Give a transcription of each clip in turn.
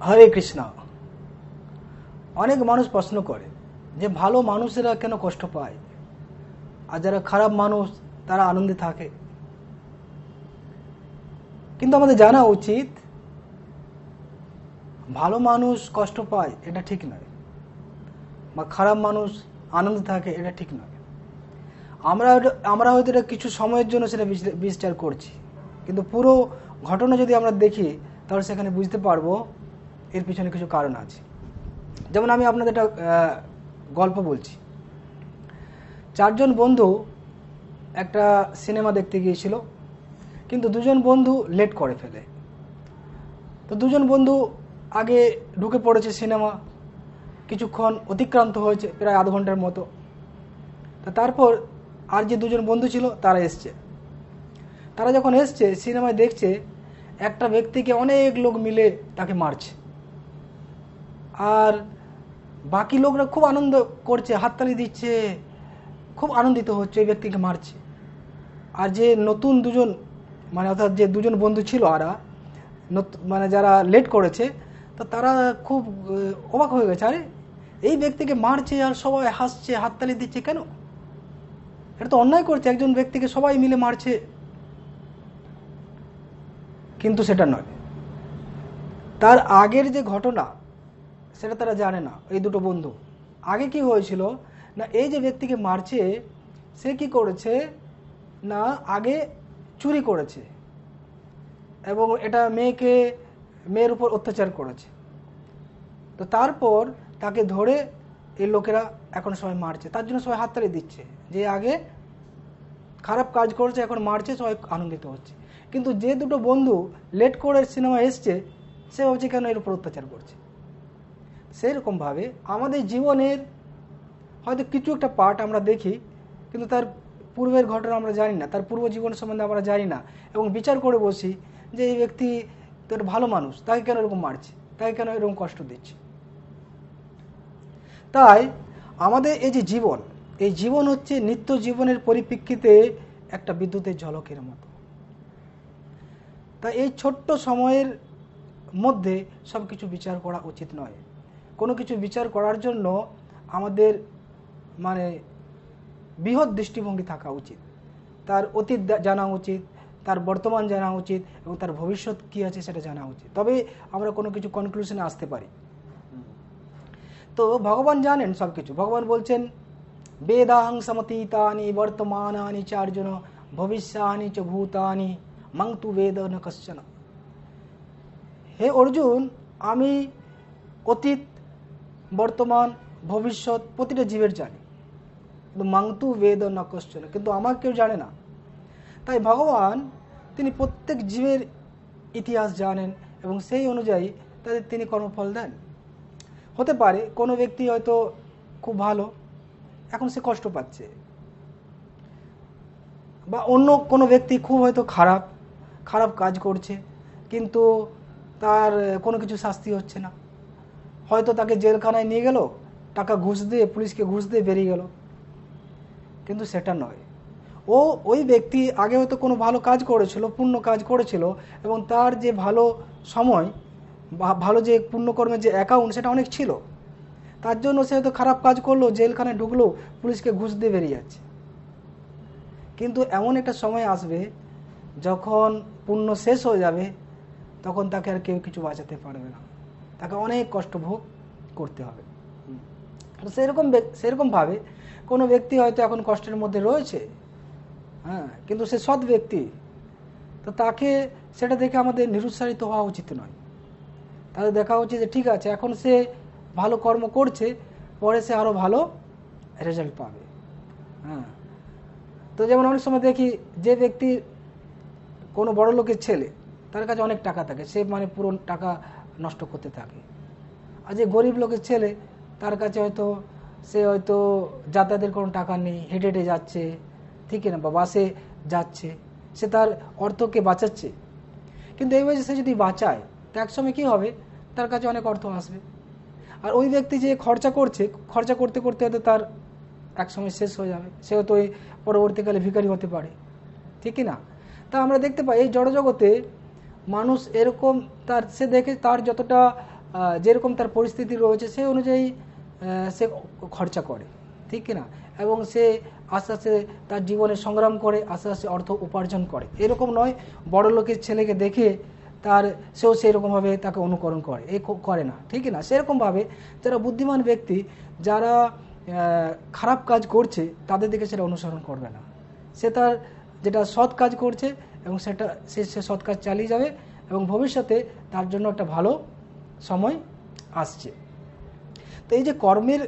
হরে কৃষ্ণ। অনেক মানুষ প্রশ্ন করে যে ভালো মানুষেরা কেন কষ্ট পায় আর যারা খারাপ মানুষ তারা আনন্দে থাকে। কিন্তু আমাদের জানা উচিত ভালো মানুষ কষ্ট পায় এটা ঠিক নয়, বা খারাপ মানুষ আনন্দে থাকে এটা ঠিক নয়। আমরা হয়তো এটা কিছু সময়ের জন্য সেটা বিচার করছি, কিন্তু পুরো ঘটনা যদি আমরা দেখি তাহলে সেখানে বুঝতে পারবো এর পিছনে কিছু কারণ আছে। যেমন আমি আপনাদের একটা গল্প বলছি। 4 জন বন্ধু একটা সিনেমা দেখতে গিয়েছিল, কিন্তু 2 জন বন্ধু লেট করে ফেলে। তো 2 জন বন্ধু আগে ঢুকে পড়েছে সিনেমা, কিছুক্ষণ অতিক্রান্ত হয়েছে, প্রায় আধ ঘন্টার মতো। তো তারপর আর যে 2 জন বন্ধু ছিল তারা এসছে। তারা যখন এসছে সিনেমায় দেখছে একটা ব্যক্তিকে অনেক লোক মিলে তাকে মারছে, আর বাকি লোকরা খুব আনন্দ করছে, হাততালি দিচ্ছে, খুব আনন্দিত হচ্ছে ওই ব্যক্তিকে মারছে। আর যে নতুন 2 জন মানে অর্থাৎ যে 2 জন বন্ধু ছিল আরা মানে যারা লেট করেছে, তো তারা খুব অবাক হয়ে গেছে, আরে এই ব্যক্তিকে মারছে আর সবাই হাসছে হাততালি দিচ্ছে কেন? এটা তো অন্যায় করছে, একজন ব্যক্তিকে সবাই মিলে মারছে। কিন্তু সেটা নয়, তার আগের যে ঘটনা সেটা তারা জানে না। এই 2টো বন্ধু আগে কি হয়েছিল না, এই যে ব্যক্তিকে মারছে সে কি করেছে না, আগে চুরি করেছে এবং এটা মেয়ের উপর অত্যাচার করেছে। তো তারপর তাকে ধরে এই লোকেরা এখন সবাই মারছে, তার জন্য সবাই হাততালি দিচ্ছে যে আগে খারাপ কাজ করেছে এখন মারছে, সবাই আনন্দিত হচ্ছে। কিন্তু যে 2টো বন্ধু লেট করে সিনেমা এসছে সে ভাবছে কেন এর উপর অত্যাচার করছে। সেইরকমভাবে আমাদের জীবনের হয়তো কিছু একটা পার্ট আমরা দেখি, কিন্তু তার পূর্বের ঘটনা আমরা জানি না, তার পূর্ব জীবন সম্বন্ধে আমরা জানি না, এবং বিচার করে বসি যে এই ব্যক্তি তো একটা ভালো মানুষ, তাকে কেন এরকম মারছে, তাকে কেন এরকম কষ্ট দিচ্ছে। তাই আমাদের এই যে জীবন, এই জীবন হচ্ছে নিত্য জীবনের পরিপ্রেক্ষিতে একটা বিদ্যুতের ঝলকের মতো। তাই এই ছোট্ট সময়ের মধ্যে সব কিছু বিচার করা উচিত নয়। কোনো কিছু বিচার করার জন্য আমাদের মানে বৃহৎ দৃষ্টিভঙ্গি থাকা উচিত, তার অতীত জানা উচিত, তার বর্তমান জানা উচিত, এবং তার ভবিষ্যৎ কি আছে সেটা জানা উচিত, তবে আমরা কোনো কিছু কনক্লুশনে আসতে পারি। তো ভগবান জানেন সব কিছু। ভগবান বলছেন বেদাহং সমতীতানি বর্তমানানি চার্জুন ভবিষ্যানি চ ভূতানি মং তু বেদ ন কশ্চন। হে অর্জুন, আমি অতীত বর্তমান ভবিষ্যৎ প্রতিটা জীবের জানি, কিন্তু মং তু বেদ ন কশ্চন, কিন্তু আমার কেউ জানে না। তাই ভগবান তিনি প্রত্যেক জীবের ইতিহাস জানেন এবং সেই অনুযায়ী তাদের তিনি কর্মফল দেন। হতে পারে কোনো ব্যক্তি হয়তো খুব ভালো, এখন সে কষ্ট পাচ্ছে, বা অন্য কোনো ব্যক্তি খুব হয়তো খারাপ কাজ করছে, কিন্তু তার কোনো কিছু শাস্তি হচ্ছে না। হয়তো তাকে জেলখানায় নিয়ে গেল, টাকা ঘুষ দিয়ে, পুলিশকে ঘুষ দিয়ে বেরিয়ে গেল, কিন্তু সেটা নয়। ওই ব্যক্তি আগে হয়তো কোনো ভালো কাজ করেছিল, পুণ্য কাজ করেছিল, এবং তার যে ভালো সময় বা ভালো যে পুণ্যকর্মের যে অ্যাকাউন্ট সেটা অনেক ছিল, তার জন্য সে হয়তো খারাপ কাজ করলো, জেলখানায় ঢুকলো, পুলিশকে ঘুষ দিয়ে বেরিয়ে যাচ্ছে। কিন্তু এমন একটা সময় আসবে যখন পুণ্য শেষ হয়ে যাবে, তখন তাকে আর কেউ কিছু বাঁচাতে পারবে না, তাকে অনেক কষ্ট ভোগ করতে হবে। সেরকমভাবে কোনো ব্যক্তি হয়তো এখন কষ্টের মধ্যে রয়েছে, হ্যাঁ, কিন্তু সে সৎ ব্যক্তি, তো তাকে সেটা দেখে আমাদের নিরুৎসাহিত হওয়া উচিত নয়। তাদের দেখা উচিত যে ঠিক আছে, এখন সে ভালো কর্ম করছে, পরে সে আরও ভালো রেজাল্ট পাবে। হ্যাঁ, তো যেমন অনেক সময় দেখি যে ব্যক্তি কোনো বড় লোকের ছেলে, তার কাছে অনেক টাকা থাকে, সে মানে পুরো টাকা নষ্ট করতে থাকে। আর যে গরিব লোকের ছেলে, তার কাছে সে হয়তো যাতায়াতের কোনো টাকা নেই, হেঁটে হেঁটে যাচ্ছে, ঠিক না, বা বাসে যাচ্ছে, সে তার অর্থকে বাঁচাচ্ছে। কিন্তু এইভাবে সে যদি বাঁচায় তো একসময় কী হবে, তার কাছে অনেক অর্থ আসবে। আর ওই ব্যক্তি যে খরচা করতে করতে হয়তো তার একসময় শেষ হয়ে যাবে, সে হয়তো ওই পরবর্তীকালে ভিখারি হতে পারে, ঠিক না। তা আমরা দেখতে পাই এই জড়জগতে মানুষ এরকম, সে দেখে তার যতটা যেরকম তার পরিস্থিতি রয়েছে সেই অনুযায়ী সে খরচা করে, ঠিক কিনা, এবং সে আস্তে আস্তে তার জীবনে সংগ্রাম করে আস্তে আস্তে অর্থ উপার্জন করে। এরকম নয় বড় লোকের ছেলেকে দেখে সেও সেরকমভাবে তাকে অনুকরণ করে, করে না, ঠিক না। সেরকমভাবে যারা বুদ্ধিমান ব্যক্তি, যারা খারাপ কাজ করছে তাদের দিকে সেটা অনুসরণ করবে না। সে তার যেটা সৎ কাজ করছে এবং সে সৎ কাজ চালিয়ে যাবে এবং ভবিষ্যতে তার জন্য একটা ভালো সময় আসছে। তো এই যে কর্মের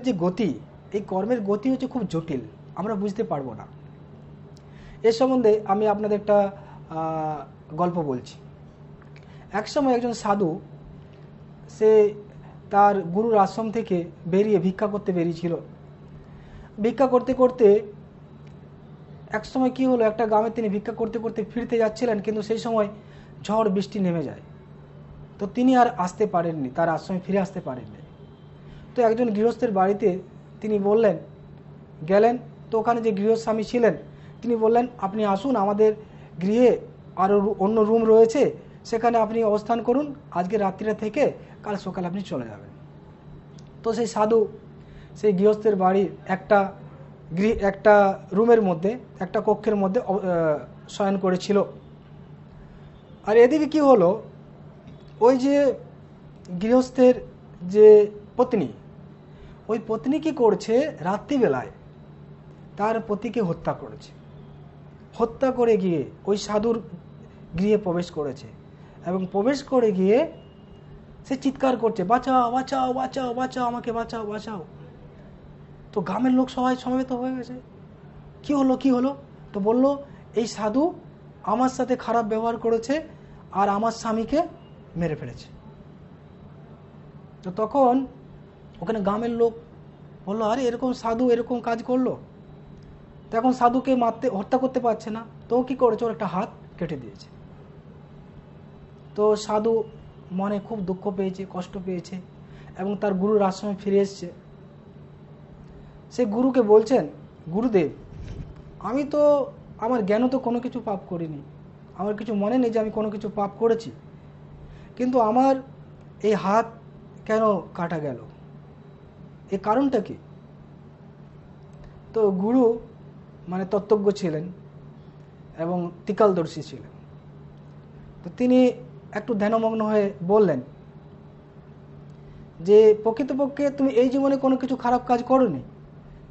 যে গতি, এই কর্মের গতি হচ্ছে খুব জটিল, আমরা বুঝতে পারবো না। এর সম্বন্ধে আমি আপনাদের একটা গল্প বলছি। এক সময় একজন সাধু, সে তার গুরুর আশ্রম থেকে বেরিয়ে ভিক্ষা করতে বেরিয়েছিল। ভিক্ষা করতে করতে এক সময় কি হলো, একটা গ্রামে তিনি ভিক্ষা করতে করতে ফিরতে যাচ্ছিলেন, কিন্তু সেই সময় ঝড় বৃষ্টি নেমে যায়। তো তিনি আর আসতে পারেননি, তার আশ্রমে ফিরে আসতে পারেননি। তো একজন গৃহস্থের বাড়িতে তিনি গেলেন। তো ওখানে যে গৃহস্বামী ছিলেন তিনি বললেন, আপনি আসুন, আমাদের গৃহে আরও অন্য রুম রয়েছে, সেখানে আপনি অবস্থান করুন, আজকে রাত্রিটা থেকে কাল সকালে আপনি চলে যাবেন। তো সেই সাধু সেই গৃহস্থের বাড়ির একটা রুমের মধ্যে, একটা কক্ষের মধ্যে শয়ন করেছিল। আর এদিকে কি হলো, ওই যে গৃহস্থের যে পত্নী, ওই পত্নী কি করছে, রাত্রিবেলায় তার পতিকে হত্যা করেছে। হত্যা করে গিয়ে ওই সাধুর গৃহে প্রবেশ করেছে এবং প্রবেশ করে গিয়ে সে চিৎকার করছে, বাঁচাও বাঁচাও বাঁচাও বাঁচাও, আমাকে বাঁচাও বাঁচাও। তো গ্রামের লোক সবাই সমবেত হয়ে গেছে। কি হলো? তো বলল, এই সাধু আমার সাথে খারাপ ব্যবহার করেছে আর আমার স্বামীকে মেরে ফেলেছে। তো তখন ওখানে গ্রামের লোক বললো, আরে এরকম সাধু এরকম কাজ করলো। তখন সাধুকে হত্যা করতে পারছে না, তো কি করেছে, ওর একটা হাত কেটে দিয়েছে। তো সাধু মনে খুব দুঃখ পেয়েছে, কষ্ট পেয়েছে এবং তার গুরুর আশ্রমে ফিরে এসছে। সে গুরুকে বলছেন, গুরুদেব, আমি তো আমার জ্ঞান তো কোনো কিছু পাপ করিনি, আমার কিছু মনে নেই যে আমি কোনো কিছু পাপ করেছি, কিন্তু আমার এই হাত কেন কাটা গেল, এই কারণটা কি? তো গুরু মানে তত্ত্বজ্ঞ ছিলেন এবং ত্রিকালদর্শী ছিলেন। তো তিনি একটু ধ্যানমগ্ন হয়ে বললেন যে প্রকৃতপক্ষে তুমি এই জীবনে কোনো কিছু খারাপ কাজ করোনি,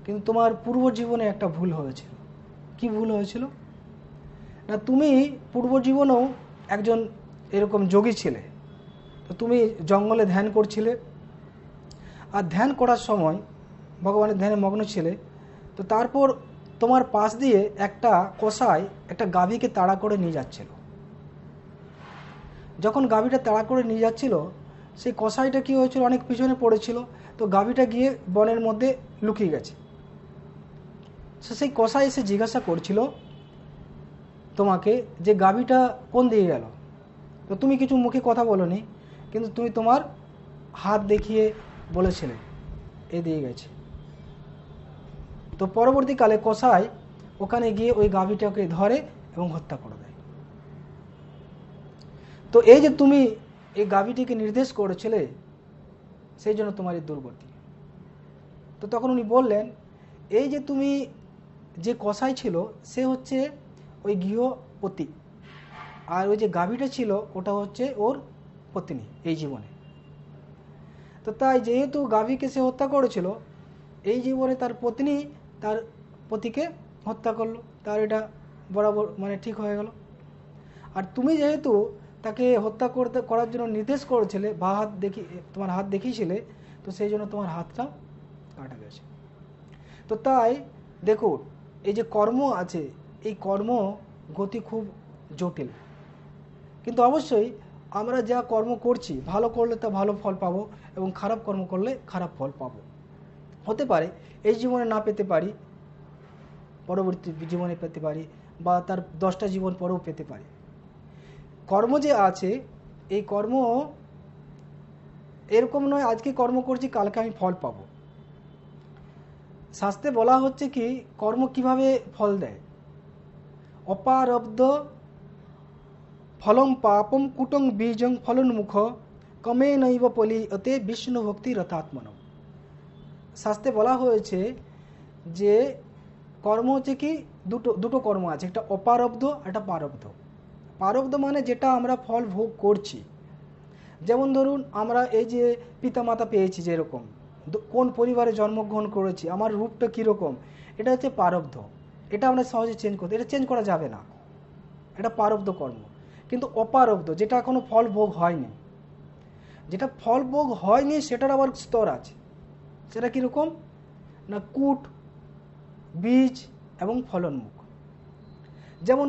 কিন্তু তোমার পূর্ব জীবনে একটা ভুল হয়েছিল। কি ভুল হয়েছিল না, তুমি পূর্ব জীবনেও একজন এরকম যোগী ছিলে। তো তুমি জঙ্গলে ধ্যান করছিলে, আর ধ্যান করার সময় ভগবানের ধ্যানে মগ্ন ছিলে। তো তারপর তোমার পাশ দিয়ে একটা কসাই একটা গাভীকে তাড়া করে নিয়ে যাচ্ছিল। যখন গাভীটা তাড়া করে নিয়ে যাচ্ছিল, সেই কসাইটা কি হয়েছিল, অনেক পিছনে পড়েছিল। তো গাভীটা গিয়ে বনের মধ্যে লুকিয়ে গেছে। সেই কসাই এসে জিজ্ঞাসা করছিল তোমাকে যে গাভীটা কোন দিকে গেল। তো তুমি কিছু মুখে কথা বলোনি, কিন্তু তুমি তোমার হাত দেখিয়ে বলেছিলে এদিকে গেছে। তো পরবর্তীকালে কসাই ওখানে গিয়ে ওই গাভীটাকে ধরে এবং হত্যা করে দেয়। তো এই যে তুমি এই গাভীটিকে নির্দেশ করেছিলে, সেই জন্য তোমার এই দুর্গতি। তো তখন উনি বললেন, এই যে তুমি যে কসাই ছিল সে হচ্ছে ওই গৃহপতি, আর ওই যে গাভীটা ছিল ওটা হচ্ছে ওর পত্নী এই জীবনে। তো তাই যেহেতু গাভীকে সে হত্যা করেছিল, এই জীবনে তার পত্নী তার পতিকে হত্যা করলো, তার এটা বরাবর মানে ঠিক হয়ে গেল। আর তুমি যেহেতু তাকে হত্যা করার জন্য নির্দেশ করেছিলে, তোমার হাত দেখিয়েছিলে, তো সেই জন্য তোমার হাতটা কাটা গেছে। তো তাই দেখুন, এই যে কর্ম আছে, এই কর্ম গতি খুব জটিল, কিন্তু অবশ্যই আমরা যা কর্ম করছি, ভালো করলে তা ভালো ফল পাবো এবং খারাপ কর্ম করলে খারাপ ফল পাবো। হতে পারে এই জীবনে না পেতে পারি, পরবর্তী জীবনে পেতে পারি, বা তার 10টা জীবন পরেও পেতে পারি। কর্ম যে আছে, এই কর্ম এরকম নয় আজকে কর্ম করছি কালকে আমি ফল পাবো। শাস্ত্রে বলা হচ্ছে কি, কর্ম কিভাবে ফল দেয়, অপারব্ধ ফলং পাপম কুটং বীজং ফলন্মুখ কমে নৈব পলিয়তে বিষ্ণু ভক্তি রথাত্মন। শাস্ত্রে বলা হয়েছে যে কর্ম হচ্ছে কি দুটো কর্ম আছে, একটা অপারব্ধ, একটা পারব্ধ। পারব্ধ মানে যেটা আমরা ফল ভোগ করছি, যেমন ধরুন আমরা এই যে পিতামাতা পেয়েছি, যেরকম কোন পরিবারে জন্মগ্রহণ করেছি, আমার রূপটা কীরকম, এটা হচ্ছে পারব্ধ। এটা আমরা সহজে চেঞ্জ করতে, এটা চেঞ্জ করা যাবে না, এটা পারব্ধ কর্ম। কিন্তু অপারব্ধ যেটা এখনো ফল ভোগ হয়নি, যেটা ফল ভোগ হয়নি সেটার আবার স্তর আছে। সেটা কীরকম না কূট, বীজ এবং ফলনমুখ। যেমন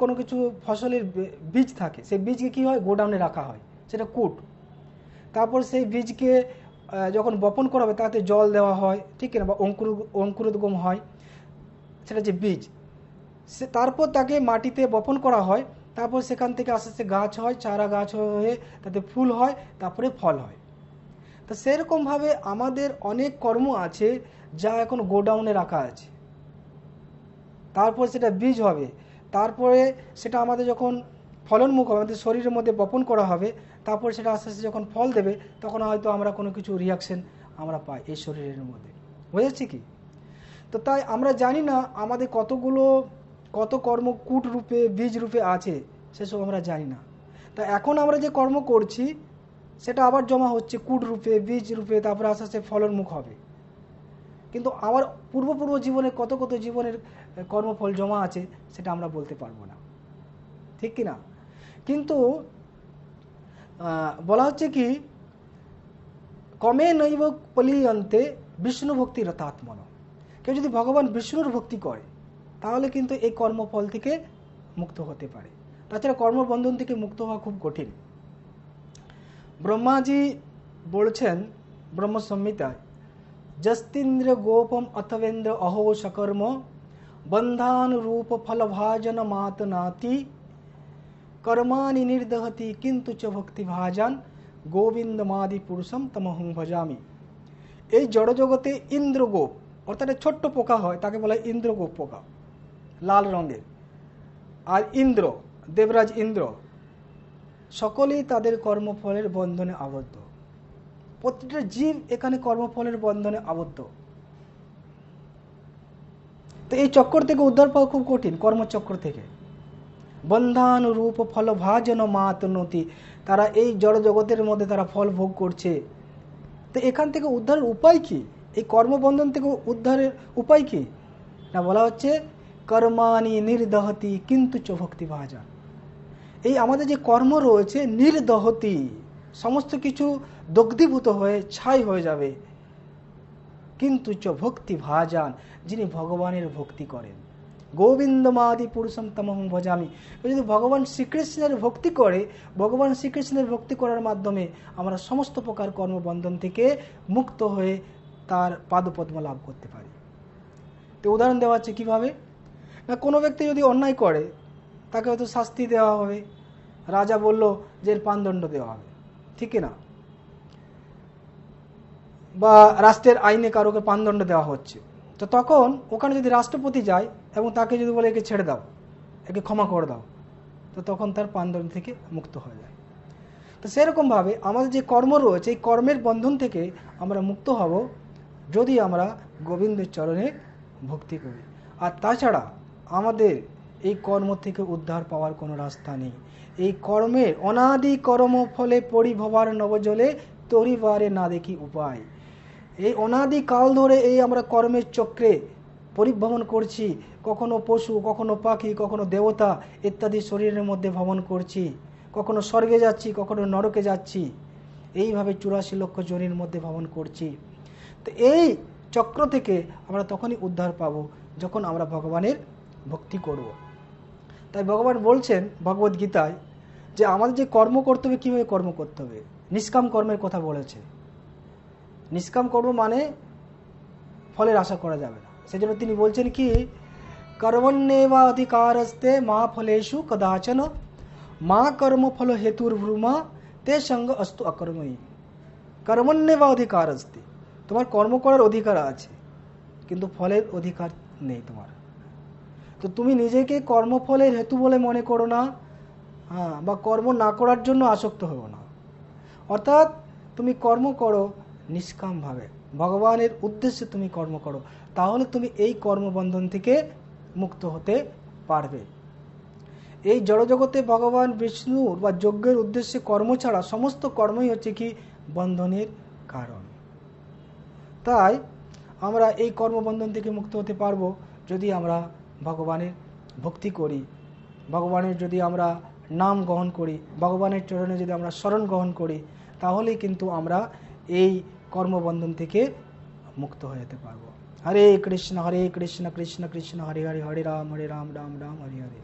কোনো কিছু ফসলের বীজ থাকে, সেই বীজকে কী হয়, গোডাউনে রাখা হয়, সেটা কূট। তারপর সেই বীজকে যখন বপন করা হবে তাতে জল দেওয়া হয়, ঠিক না, বা অঙ্কুরোদ্গম হয়, সেটা যে বীজ। তারপর তাকে মাটিতে বপন করা হয়, তারপর সেখান থেকে আস্তে আস্তে গাছ হয়, চারা গাছ হয়ে তাতে ফুল হয়, তারপরে ফল হয়। তো সেরকমভাবে আমাদের অনেক কর্ম আছে যা এখন গোডাউনে রাখা আছে, তারপর সেটা বীজ হবে, তারপরে সেটা আমাদের যখন ফলনমুখ হবে, আমাদের শরীরের মধ্যে বপন করা হবে, তারপর সেটা আস্তে আস্তে যখন ফল দেবে তখন হয়তো আমরা কোনো কিছু রিয়াকশন আমরা পাই এই শরীরের মধ্যে। বুঝেছি কি? তো তাই আমরা জানি না আমাদের কত কর্ম কূট রূপে, বীজ রূপে আছে, সেসব আমরা জানি না। তা এখন আমরা যে কর্ম করছি সেটা আবার জমা হচ্ছে কূট রূপে, বীজ রূপে, তারপরে আস্তে আস্তে ফলনমুখ হবে। কিন্তু আমার পূর্ব জীবনে কত জীবনের কর্মফল জমা আছে সেটা আমরা বলতে পারবো না, ঠিক কি না? কিন্তু বলা হচ্ছে কি কমে নৈব পলিয়ন্তে বিষ্ণু ভক্তি রথাত্মন। কেউ যদি ভগবান বিষ্ণুর ভক্তি করে তাহলে কিন্তু এই কর্মফল থেকে মুক্ত হতে পারে। তাছাড়া কর্মবন্ধন থেকে মুক্ত হওয়া খুব কঠিন। ব্রহ্মাজি বলছেন ব্রহ্মসংহিতায়, যস্তিন্দ্র গোপম অথবেন্দ্র অহো সকর্ম বন্ধান রূপ ফল ভাজন মাত নাতি কর্মানি নির্দহতি কিন্তু চ ভক্তি ভাজান গোবিন্দমাদি পুরুষম তমহং ভজামি। এই জড়জগতে ইন্দ্রগোপ অর্থাৎ ছোট্ট পোকা হয়, তাকে বলা হয় ইন্দ্রগোপ পোকা, লাল রঙের। আর ইন্দ্র, দেবরাজ ইন্দ্র, সকলেই তাদের কর্মফলের বন্ধনে আবদ্ধ। প্রতিটা জীব এখানে কর্মফলের বন্ধনে আবদ্ধ। তো এই চক্র থেকে উদ্ধার পাওয়া খুব কঠিন, কর্মচক্র থেকে। বন্ধান রূপ ফল ভাজন মাত নতি, তারা এই জড় জগতের মধ্যে তারা ফল ভোগ করছে। তো এখান থেকে উদ্ধারের উপায় কি? এই কর্মবন্ধন থেকে উদ্ধারের উপায় কি না, বলা হচ্ছে কর্মানি নির্দহতি কিন্তু চ ভক্তি ভাজান। এই আমাদের যে কর্ম রয়েছে নির্দহতি, সমস্ত কিছু দগ্ধীভূত হয়ে ছাই হয়ে যাবে, কিন্তু চ ভক্তি ভাজান, যিনি ভগবানের ভক্তি করেন। গোবিন্দমাদি পুরুষম তমহং ভজামি। যদি ভগবান শ্রীকৃষ্ণের ভক্তি করে, ভগবান শ্রীকৃষ্ণের ভক্তি করার মাধ্যমে আমরা সমস্ত প্রকার কর্মবন্ধন থেকে মুক্ত হয়ে তার পাদপদ্ম লাভ করতে পারি। তো উদাহরণ দেওয়া হচ্ছে কীভাবে না, কোনো ব্যক্তি যদি অন্যায় করে তাকে হয়তো শাস্তি দেওয়া হবে, রাজা বলল যে এর প্রাণদণ্ড দেওয়া হবে, ঠিক না, বা রাষ্ট্রের আইনে কারোকে প্রাণদণ্ড দেওয়া হচ্ছে। তো তখন ওখানে যদি রাষ্ট্রপতি যায় এবং তাকে যদি বলে একে ছেড়ে দাও, একে ক্ষমা করে দাও, তো তখন তার প্রাণদণ্ড থেকে মুক্ত হয়ে যায়। তো সেরকমভাবে আমাদের যে কর্ম রয়েছে এই কর্মের বন্ধন থেকে আমরা মুক্ত হব যদি আমরা গোবিন্দের চরণে ভক্তি করি। আর তাছাড়া আমাদের এই কর্ম থেকে উদ্ধার পাওয়ার কোনো রাস্তা নেই। এই কর্মের অনাদি কর্ম ফলে পরিভবার নবজলে তরিবারে না দেখি উপায়। এই অনাদি কাল ধরে এই আমরা কর্মের চক্রে পরিভ্রমণ করছি, কখনো পশু, কখনো পাখি, কখনো দেবতা ইত্যাদি শরীরের মধ্যে ভ্রমণ করছি, কখনো স্বর্গে যাচ্ছি, কখনো নরকে যাচ্ছি, এইভাবে 84 লক্ষ যোনির মধ্যে ভ্রমণ করছি। তো এই চক্র থেকে আমরা তখনই উদ্ধার পাব যখন আমরা ভগবানের ভক্তি করব। তাই ভগবান বলছেন ভগবদ গীতায় যে আমাদের যে কর্ম করতে হবে, কীভাবে কর্ম করতে হবে, নিষ্কাম কর্মের কথা বলেছে। নিষ্কাম কর্ম মানে ফলের আশা করা যাবে না। সেজন্য তিনি বলছেন কি কর্মণ্যেবা অধিকারস্তে মা ফলেষু কদাচন মা কর্ম ফল হেতুর ভ্রুমা তে সঙ্গ অস্তু অকর্ময়ী। কর্মণ্যেবা অধিকারস্তে, তোমার কর্ম করার অধিকার আছে কিন্তু ফলের অধিকার নেই তোমার। তো তুমি নিজেকে কর্মফলের হেতু বলে মনে করো না, হ্যাঁ, বা কর্ম না করার জন্য আসক্ত হও না। অর্থাৎ তুমি কর্ম করো নিষ্কামভাবে, ভগবানের উদ্দেশ্যে তুমি কর্ম করো, তাহলে তুমি এই কর্মবন্ধন থেকে মুক্ত হতে পারবে। এই জড়জগতে ভগবান বিষ্ণুর বা যজ্ঞের উদ্দেশ্যে কর্ম ছাড়া সমস্ত কর্মই হচ্ছে কি বন্ধনের কারণ। তাই আমরা এই কর্মবন্ধন থেকে মুক্ত হতে পারবো যদি আমরা ভগবানের ভক্তি করি, ভগবানের যদি আমরা নাম গ্রহণ করি, ভগবানের চরণে যদি আমরা শরণ গ্রহণ করি, তাহলেই কিন্তু আমরা এই কর্মবন্ধন থেকে মুক্ত হয়ে যেতে পারবো। হরে কৃষ্ণ কৃষ্ণ কৃষ্ণ কৃষ্ণ হরে হরে, হরে রাম রাম রাম হরে হরে।